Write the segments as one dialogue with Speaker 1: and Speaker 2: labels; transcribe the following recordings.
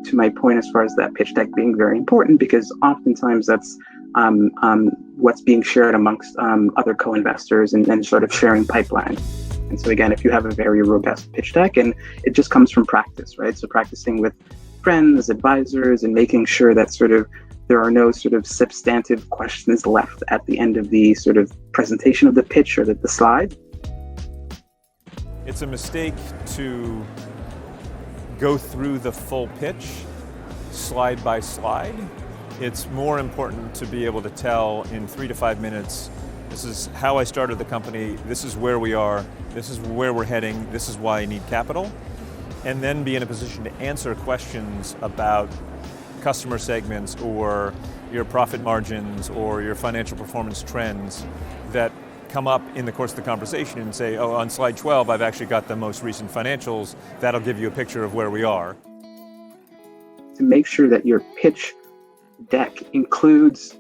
Speaker 1: to my point as far as that pitch deck being very important, because oftentimes that's what's being shared amongst other co-investors and sort of sharing pipeline. And so again, if you have a very robust pitch deck, and it just comes from practice, right? So practicing with friends, advisors, and making sure that sort of there are no sort of substantive questions left at the end of the sort of presentation of the pitch or the slide.
Speaker 2: It's a mistake to go through the full pitch slide by slide. It's more important to be able to tell in 3 to 5 minutes, this is how I started the company, this is where we are, this is where we're heading, this is why I need capital, and then be in a position to answer questions about customer segments or your profit margins or your financial performance trends that come up in the course of the conversation and say, oh, on slide 12, I've actually got the most recent financials. That'll give you a picture of where we are.
Speaker 1: To make sure that your pitch deck includes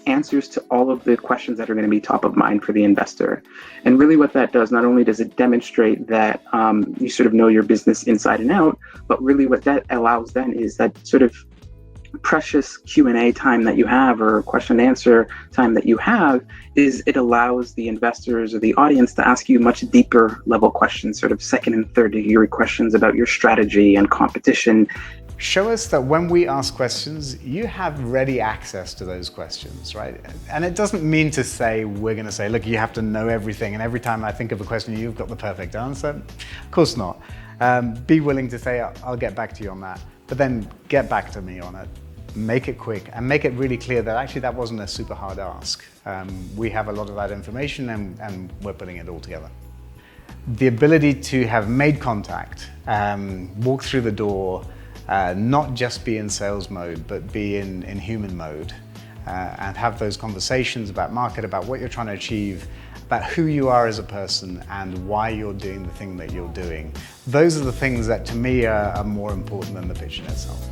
Speaker 1: answers to all of the questions that are going to be top of mind for the investor. And really what that does, not only does it demonstrate that you sort of know your business inside and out, but really what that allows then is that sort of precious Q&A time that you have, or question and answer time that you have, is it allows the investors or the audience to ask you much deeper level questions, sort of second and third degree questions about your strategy and competition.
Speaker 3: Show us that when we ask questions, you have ready access to those questions, right? And it doesn't mean to say, we're going to say, look, you have to know everything, and every time I think of a question, you've got the perfect answer. Of course not. Be willing to say, I'll get back to you on that, but then get back to me on it. Make it quick and make it really clear that actually that wasn't a super hard ask. We have a lot of that information and we're putting it all together. The ability to have made contact, walk through the door, not just be in sales mode, but be in human mode, and have those conversations about market, about what you're trying to achieve, about who you are as a person and why you're doing the thing that you're doing. Those are the things that to me are more important than the pitch in itself.